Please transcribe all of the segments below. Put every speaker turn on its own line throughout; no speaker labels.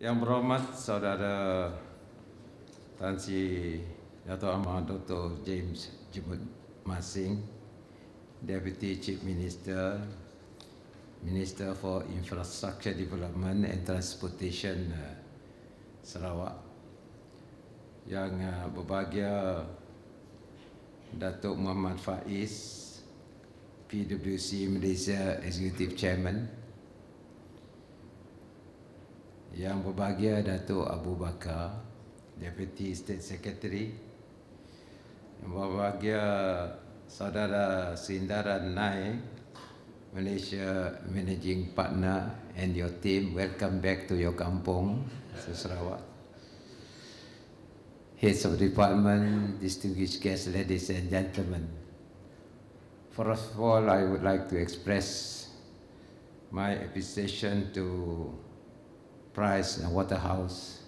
Yang berhormat Saudara Tan Sri Dato' Ahmad Dr. James Jebut Masing, Deputy Chief Minister, Minister for Infrastructure Development and Transportation Sarawak, yang berbahagia Datuk Muhammad Faiz, PWC Malaysia Executive Chairman, yang berbahagia Datuk Abu Bakar, Deputy State Secretary, yang berbahagia Saudara Sindaran Naik, Malaysia Managing Partner, and your team. Welcome back to your kampung, Sarawak. Heads of Department, distinguished guests, ladies and gentlemen. First of all, I would like to express my appreciation to Price Waterhouse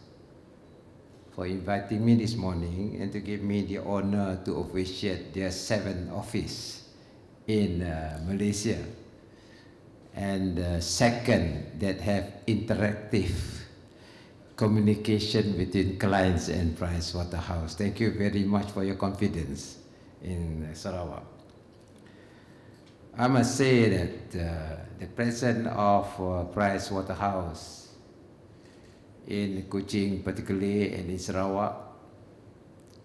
for inviting me this morning and to give me the honor to officiate their 7th office in Malaysia, and second, that have interactive communication between clients and Price Waterhouse. Thank you very much for your confidence in Sarawak. I must say that the presence of Price Waterhouse in Kuching particularly and in Sarawak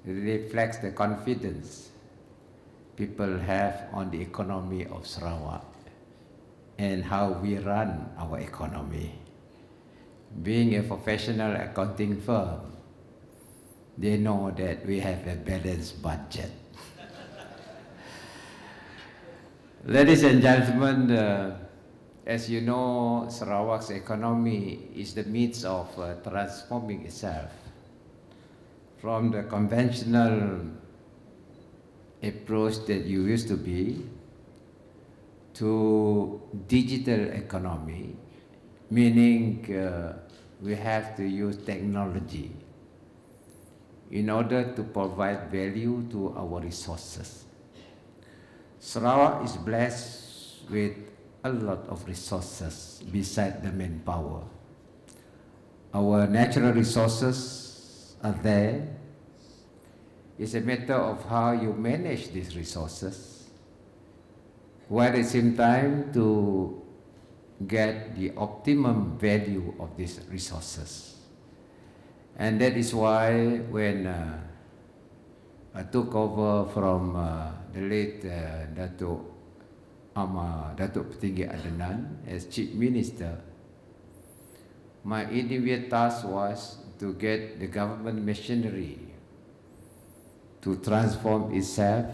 reflects the confidence people have on the economy of Sarawak and how we run our economy. Being a professional accounting firm, they know that we have a balanced budget. Ladies and gentlemen, as you know, Sarawak's economy is the midst of transforming itself from the conventional approach that you used to be to digital economy, meaning we have to use technology in order to provide value to our resources. Sarawak is blessed with a lot of resources beside the manpower. Our natural resources are there. It's a matter of how you manage these resources, while at the same time to get the optimum value of these resources. And that is why when I took over from the late Datuk Petinggi Adnan as Chief Minister, my immediate task was to get the government machinery to transform itself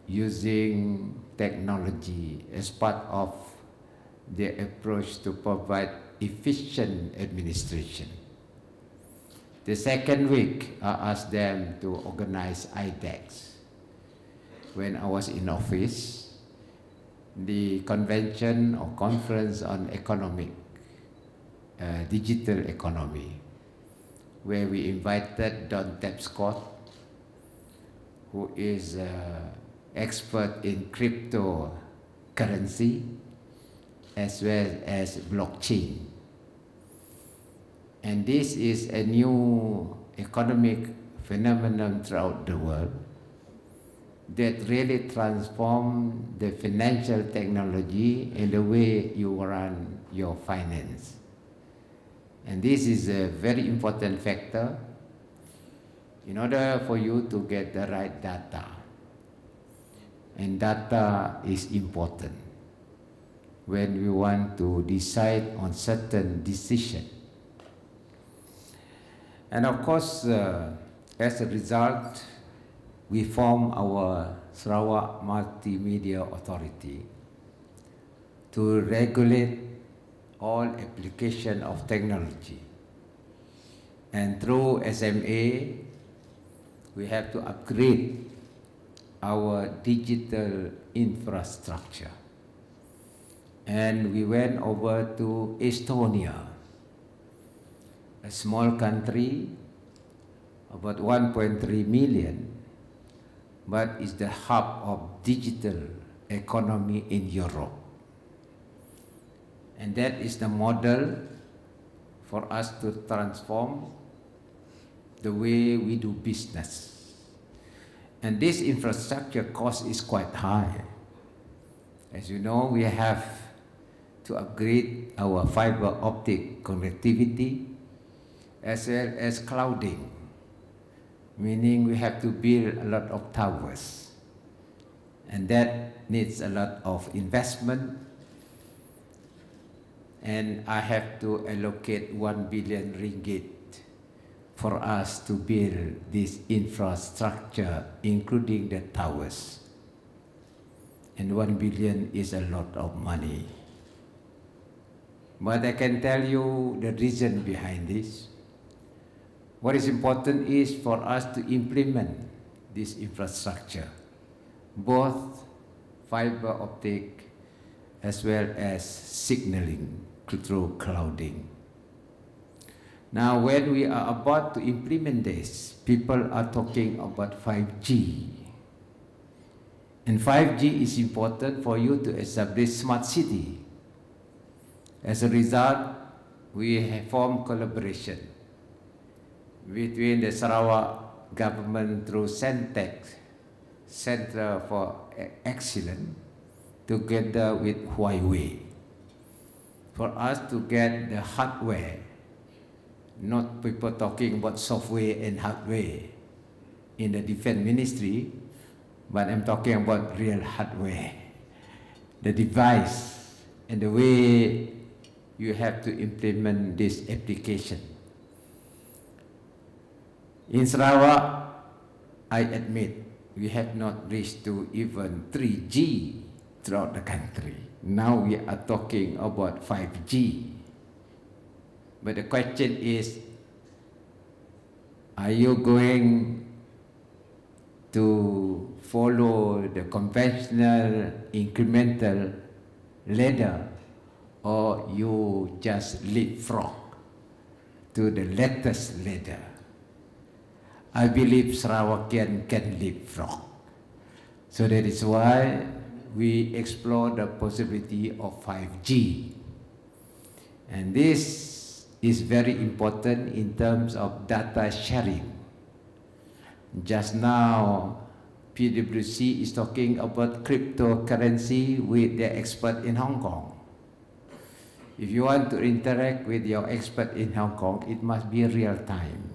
using technology as part of the approach to provide efficient administration. The second week, I asked them to organize IDEX. When I was in office, the convention or conference on economic, digital economy, where we invited Don Tapscott, who is expert in cryptocurrency as well as blockchain. And this is a new economic phenomenon throughout the world that really transform the financial technology and the way you run your finance. And this is a very important factor in order for you to get the right data. And data is important when we want to decide on certain decision. And of course, as a result, we form our Sarawak Multimedia Authority to regulate all application of technology. And through SMA, we have to upgrade our digital infrastructure. And we went over to Estonia, a small country, about 1.3 million, but is the hub of digital economy in Europe. And that is the model for us to transform the way we do business. And this infrastructure cost is quite high. As you know, we have to upgrade our fiber optic connectivity as well as clouding, meaning we have to build a lot of towers. And that needs a lot of investment. And I have to allocate 1 billion ringgit for us to build this infrastructure, including the towers. And 1 billion is a lot of money. But I can tell you the reason behind this. What is important is for us to implement this infrastructure, both fiber optic as well as signaling through clouding. Now, when we are about to implement this, people are talking about 5G. And 5G is important for you to establish smart city. As a result, we have formed collaboration between the Sarawak government through Centec, Center for Excellence, together with Huawei, for us to get the hardware, not people talking about software and hardware in the defense ministry, but I'm talking about real hardware, the device and the way you have to implement this application. In Sarawak, I admit, we have not reached to even 3G throughout the country. Now we are talking about 5G. But the question is, are you going to follow the conventional incremental ladder, or you just leapfrog to the latest ladder? I believe Sarawakian can leapfrog. So that is why we explore the possibility of 5G. And this is very important in terms of data sharing. Just now, PWC is talking about cryptocurrency with their expert in Hong Kong. If you want to interact with your expert in Hong Kong, it must be real time.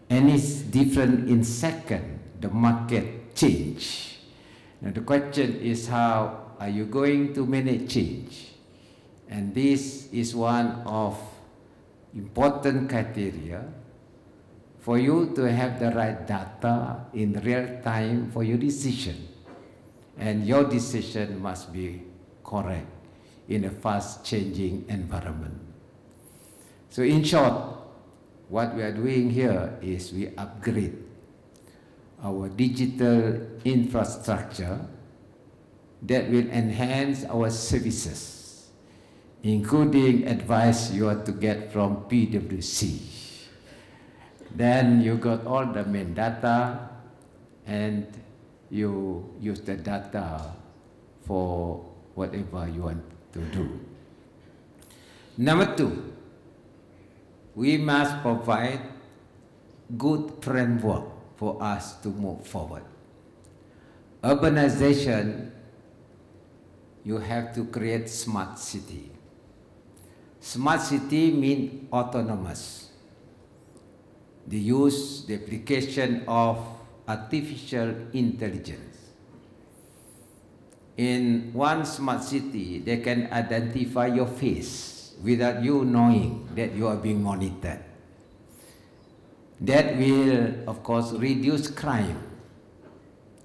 And it's different in second, the market change. Now the question is, how are you going to manage change? And this is one of important criteria for you to have the right data in real time for your decision. And your decision must be correct in a fast changing environment. So in short, what we are doing here is we upgrade our digital infrastructure that will enhance our services, including advice you are to get from PWC. Then you got all the main data and you use the data for whatever you want to do. Number two, we must provide good framework for us to move forward. Urbanization, you have to create smart city. Smart city means autonomous. The use, the application of artificial intelligence. In one smart city, they can identify your face without you knowing that you are being monitored. That will, of course, reduce crime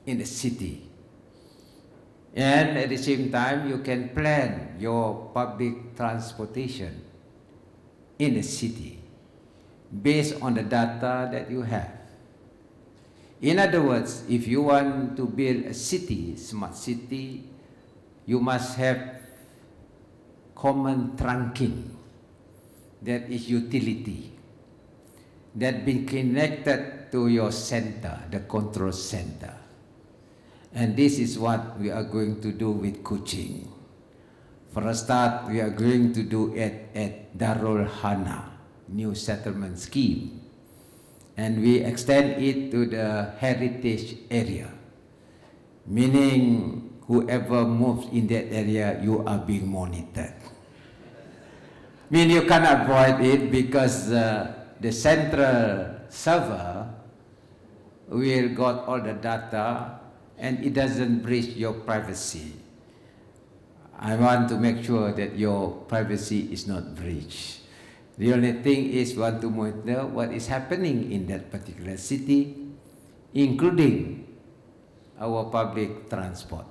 in the city. And at the same time, you can plan your public transportation in the city based on the data that you have. In other words, if you want to build a city, smart city, you must have common trunking, that is utility, that be connected to your center, the control center. And this is what we are going to do with Kuching. For a start, we are going to do it at Darul Hana, new settlement scheme. And we extend it to the heritage area, meaning whoever moves in that area, you are being monitored. You cannot avoid it because the central server will got all the data and it doesn't breach your privacy. I want to make sure that your privacy is not breached. The only thing is want to monitor what is happening in that particular city, including our public transport.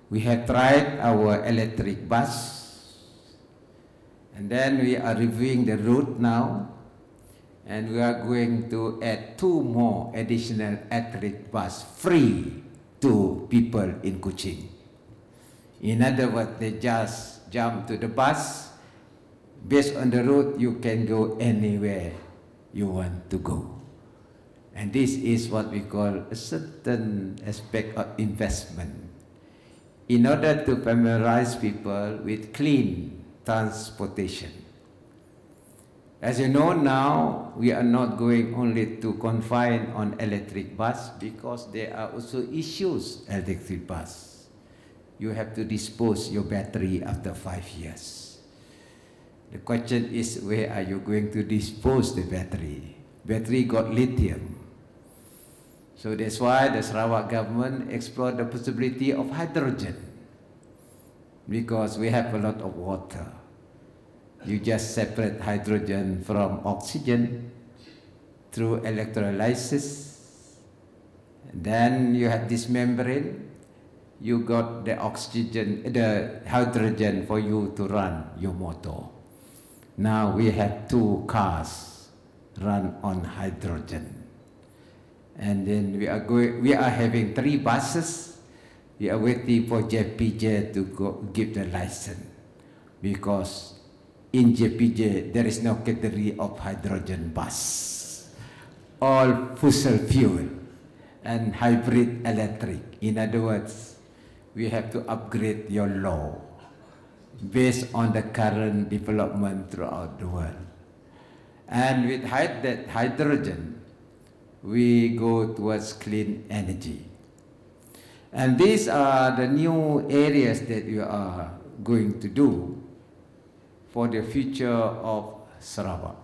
We have tried our electric bus, and then we are reviewing the route now, and we are going to add 2 more additional electric bus free to people in Kuching. In other words, they just jump to the bus. Based on the route, you can go anywhere you want to go. And this is what we call a certain aspect of investment in order to familiarize people with clean transportation. As you know now, we are not going only to confine on electric bus because there are also issues electric bus. You have to dispose your battery after 5 years. The question is, where are you going to dispose the battery? Battery got lithium. So that's why the Sarawak government explored the possibility of hydrogen, because we have a lot of water. You just separate hydrogen from oxygen through electrolysis. Then you have this membrane. You got the oxygen, the hydrogen for you to run your motor. Now we have 2 cars run on hydrogen. And then we are having 3 buses. We are waiting for JPJ to give the license, because in JPJ there is no category of hydrogen bus. All fossil fuel and hybrid electric. In other words, we have to upgrade your law based on the current development throughout the world. And with that hydrogen, we go towards clean energy. And these are the new areas that we are going to do for the future of Sarawak.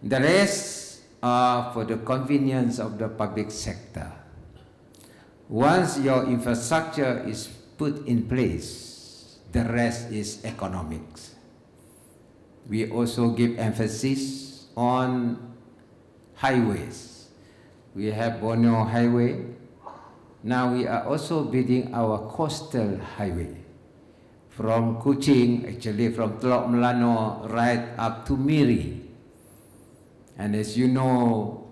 The rest are for the convenience of the public sector. Once your infrastructure is put in place, the rest is economics. We also give emphasis on highways. We have Borneo Highway. Now we are also building our coastal highway from Kuching, actually from Teluk Melano right up to Miri. And as you know,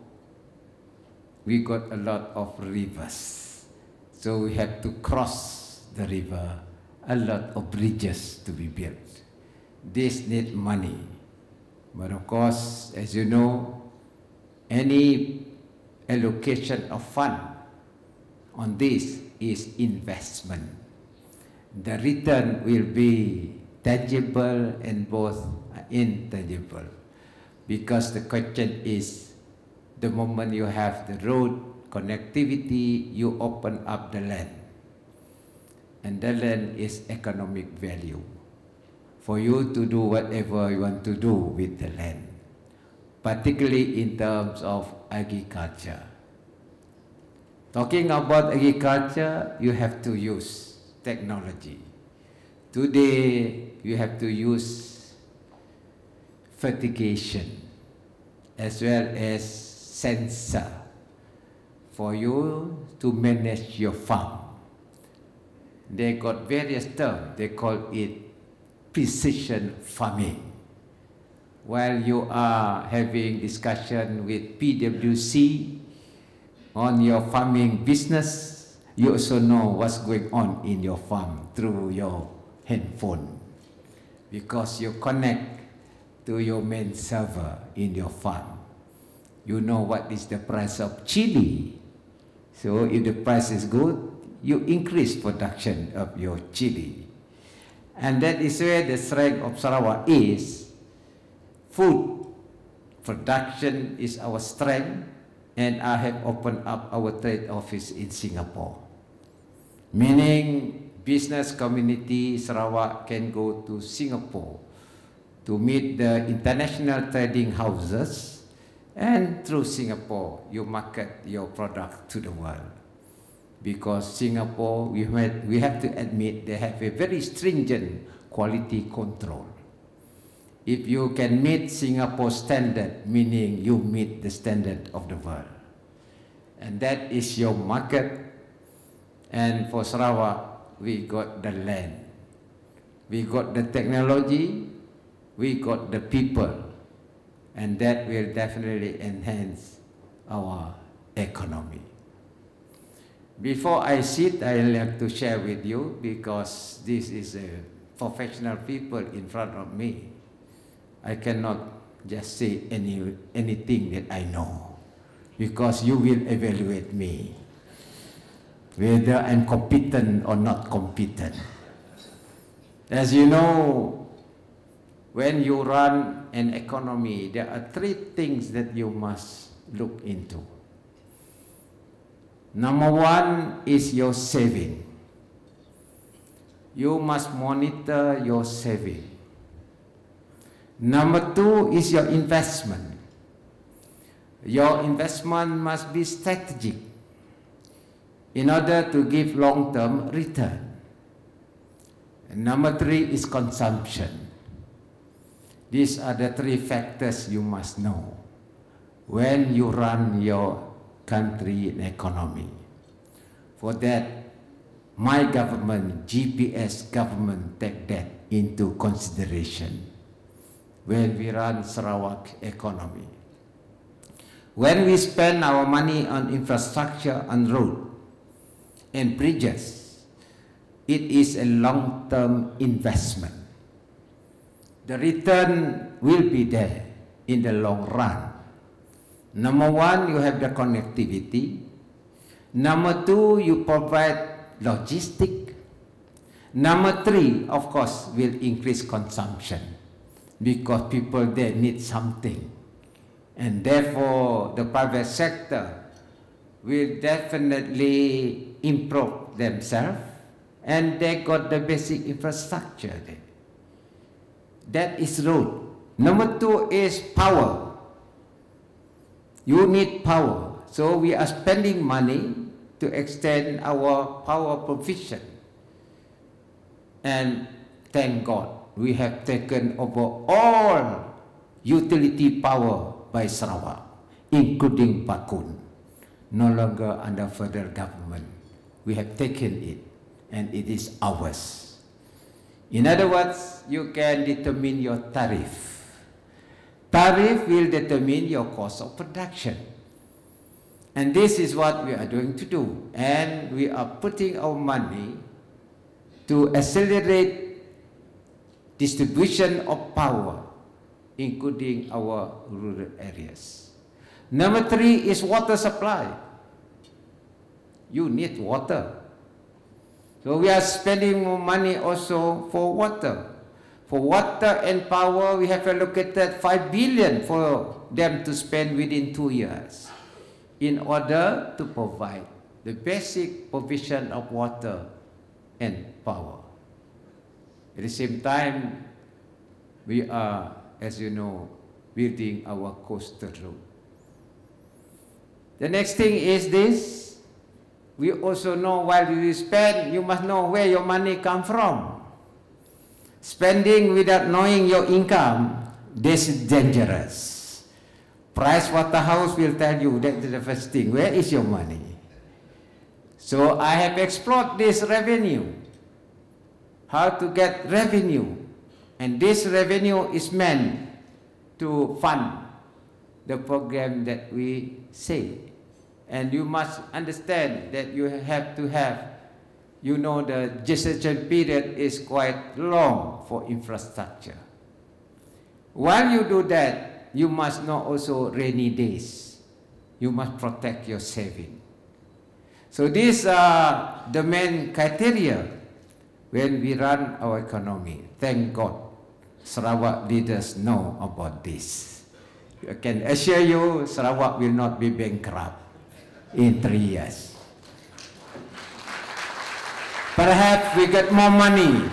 we got a lot of rivers. So we have to cross the river, a lot of bridges to be built. This needs money. But of course, as you know, any allocation of fund on this is investment. The return will be tangible and both intangible. Because the question is, the moment you have the road connectivity, you open up the land. And the land is economic value for you to do whatever you want to do with the land, particularly in terms of agriculture. Talking about agriculture, you have to use technology. Today, you have to use fertigation as well as sensor for you to manage your farm. They got various terms. They call it precision farming. While you are having discussion with PWC on your farming business, you also know what's going on in your farm through your handphone, because you connect to your main server in your farm. You know what is the price of chili. So if the price is good, you increase production of your chili. And that is where the strength of Sarawak is. Food production is our strength, and I have opened up our trade office in Singapore. Meaning business community Sarawak can go to Singapore to meet the international trading houses, and through Singapore you market your product to the world. Because Singapore, we have to admit, they have a very stringent quality control. If you can meet Singapore's standard, meaning you meet the standard of the world. And that is your market. And for Sarawak, we got the land, we got the technology, we got the people, and that will definitely enhance our economy. Before I sit, I like to share with you, because this is a professional people in front of me. I cannot just say anything that I know, because you will evaluate me, whether I'm competent or not competent. As you know, when you run an economy, there are three things that you must look into. Number one is your saving. You must monitor your saving. Number two is your investment. Your investment must be strategic in order to give long-term return. And number three is consumption. These are the three factors you must know when you run your country and economy. For that, my government, GPS government, take that into consideration when we run Sarawak economy. When we spend our money on infrastructure and road and bridges, it is a long-term investment. The return will be there in the long run. Number one, you have the connectivity. Number two, you provide logistic. Number three, of course, will increase consumption, because people there need something. And therefore, the private sector will definitely improve themselves, and they got the basic infrastructure there. That is road. Number two is power. You need power. So we are spending money to extend our power provision. And thank God, we have taken over all utility power by Sarawak, including Bakun, no longer under federal government. We have taken it, and it is ours. In other words, you can determine your tariff. Tariff will determine your cost of production. And this is what we are going to do. And we are putting our money to accelerate distribution of power, including our rural areas. Number three is water supply. You need water. So we are spending more money also for water. For water and power, we have allocated 5 billion for them to spend within 2 years in order to provide the basic provision of water and power. At the same time, we are, as you know, building our coastal road. The next thing is this. We also know while you spend, you must know where your money comes from. Spending without knowing your income, this is dangerous. Pricewaterhouse will tell you that is the first thing. Where is your money? So I have explored this revenue. How to get revenue. And this revenue is meant to fund the program that we say. And you must understand that you have to have, you know, the gestation period is quite long for infrastructure. While you do that, you must know also rainy days. You must protect your saving. So these are the main criteria when we run our economy. Thank God, Sarawak leaders know about this. I can assure you, Sarawak will not be bankrupt in 3 years. Perhaps we get more money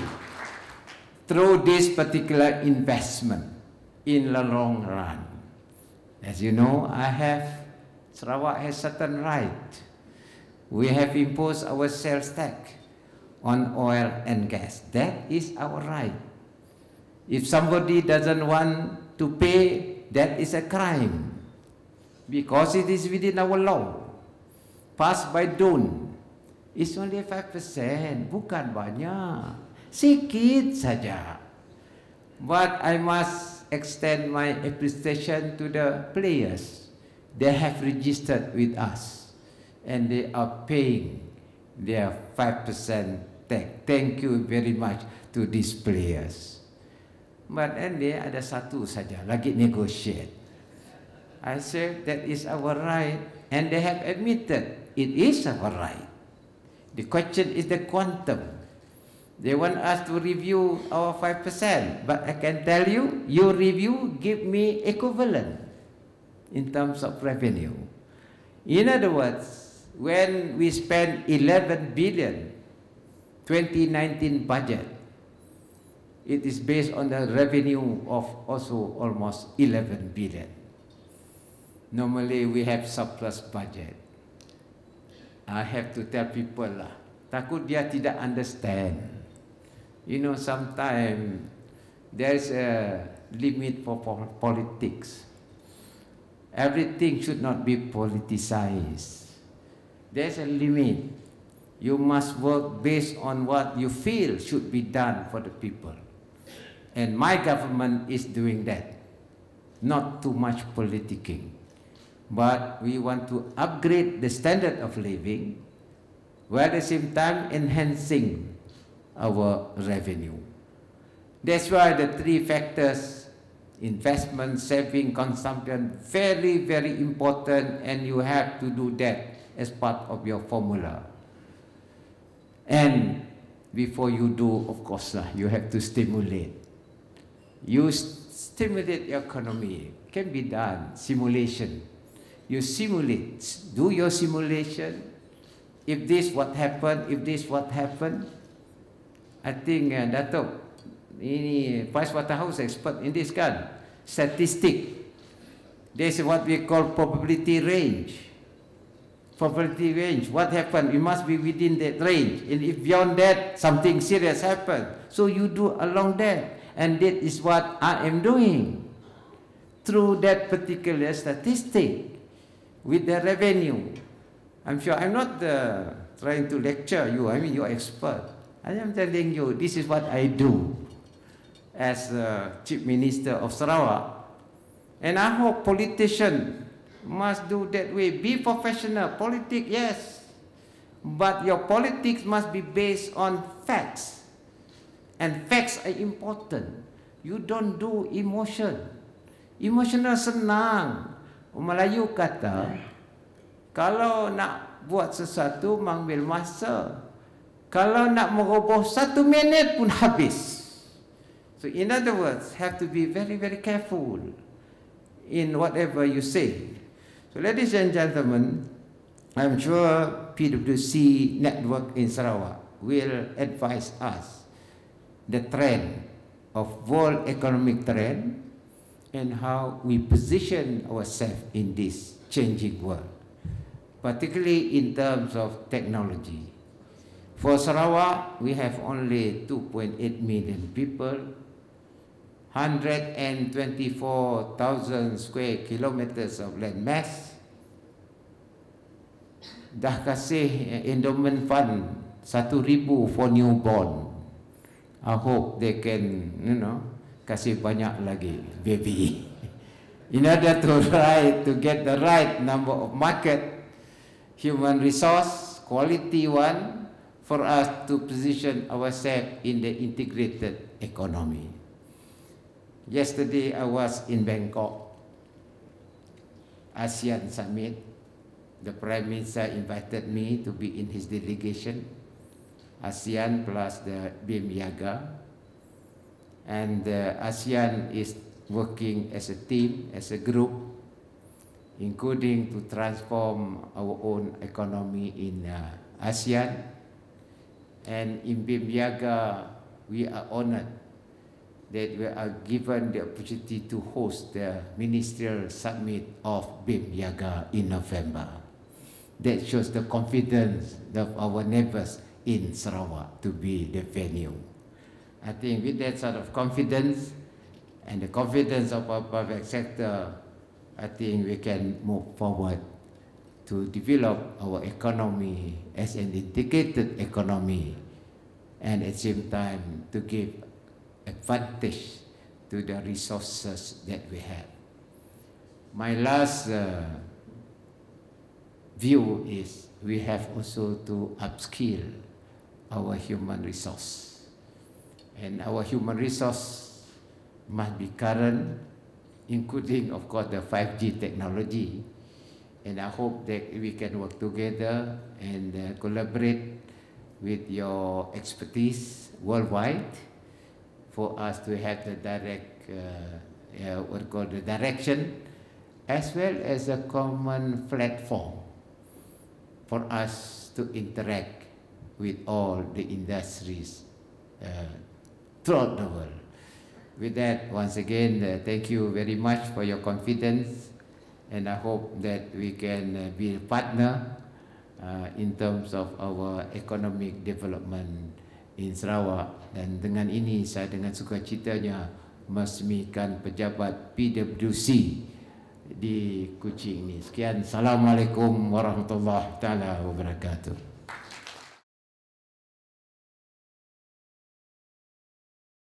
through this particular investment in the long run. As you know, Sarawak has certain right. We have imposed our sales tax on oil and gas. That is our right. If somebody doesn't want to pay, that is a crime, because it is within our law, passed by DUN. It's only 5%, bukan banyak, sikit saja. But I must extend my appreciation to the players. They have registered with us, and they are paying their 5% tax. Thank you very much to these players. But anyway, ada satu saja lagi negotiate. I say that is our right, and they have admitted it is our right. The question is the quantum. They want us to review our 5%, but I can tell you, your review give me equivalent in terms of revenue. In other words, when we spend 11 billion 2019 budget, it is based on the revenue of also almost 11 billion. Normally we have surplus budget. I have to tell people lah, takut dia tidak understand. You know, sometimes there is a limit for politics. Everything should not be politicized. There's a limit. You must work based on what you feel should be done for the people. And my government is doing that. Not too much politicking. But we want to upgrade the standard of living, while at the same time enhancing our revenue. That's why the three factors, investment, saving, consumption, very, very important, and you have to do that as part of your formula. And before you do, of course, you have to stimulate. You stimulate your economy. Can be done, simulation. You simulate, do your simulation. If this what happened, if this what happened. I think Datuk, ini Pricewaterhouse expert in this kan, statistic. This is what we call probability range. Probability range, what happened? You must be within that range. And if beyond that, something serious happened. So you do along that. And that is what I am doing. Through that particular statistic. With the revenue. I'm sure I'm not trying to lecture you. I mean, you're expert. I am telling you, this is what I do as Chief Minister of Sarawak. And I hope politicians must do that way. Be professional. Politics, yes. But your politics must be based on facts. And facts are important. You don't do emotion. Emotional senang. Melayu kata, kalau nak buat sesuatu mengambil masa, kalau nak meroboh 1 minit pun habis. So in other words, have to be very, very careful in whatever you say. So ladies and gentlemen, I'm sure PWC network in Sarawak will advise us the trend of world economic trend and how we position ourselves in this changing world, particularly in terms of technology. For Sarawak, we have only 2.8 million people, 124,000 square kilometers of land mass. Dah kasih endowment fund 1,000 for newborn. I hope they can, kasih banyak lagi baby. In order to get the right number of market, human resource, quality one, for us to position ourselves in the integrated economy. Yesterday I was in Bangkok, ASEAN Summit. The Prime Minister invited me to be in his delegation. ASEAN plus the BIM Yaga. And ASEAN is working as a team, as a group, including to transform our own economy in ASEAN. And in BIM Yaga, we are honored that we are given the opportunity to host the ministerial summit of BIM Yaga in November. That shows the confidence of our neighbors in Sarawak to be the venue. I think with that sort of confidence and the confidence of our private sector, I think we can move forward to develop our economy as an integrated economy, and at the same time to give advantage to the resources that we have. My last view is we have also to upskill our human resource. And our human resource must be current, including, of course, the 5G technology. And I hope that we can work together and collaborate with your expertise worldwide for us to have the direct, what we call the direction, as well as a common platform for us to interact with all the industries throughout the world. With that, once again, thank you very much for your confidence, and I hope that we can be a partner in terms of our economic development in Sarawak. Dan dengan ini saya dengan sukacitanya meresmikan pejabat PWC di Kuching ini. Sekian, Assalamualaikum warahmatullahi taala wabarakatuh.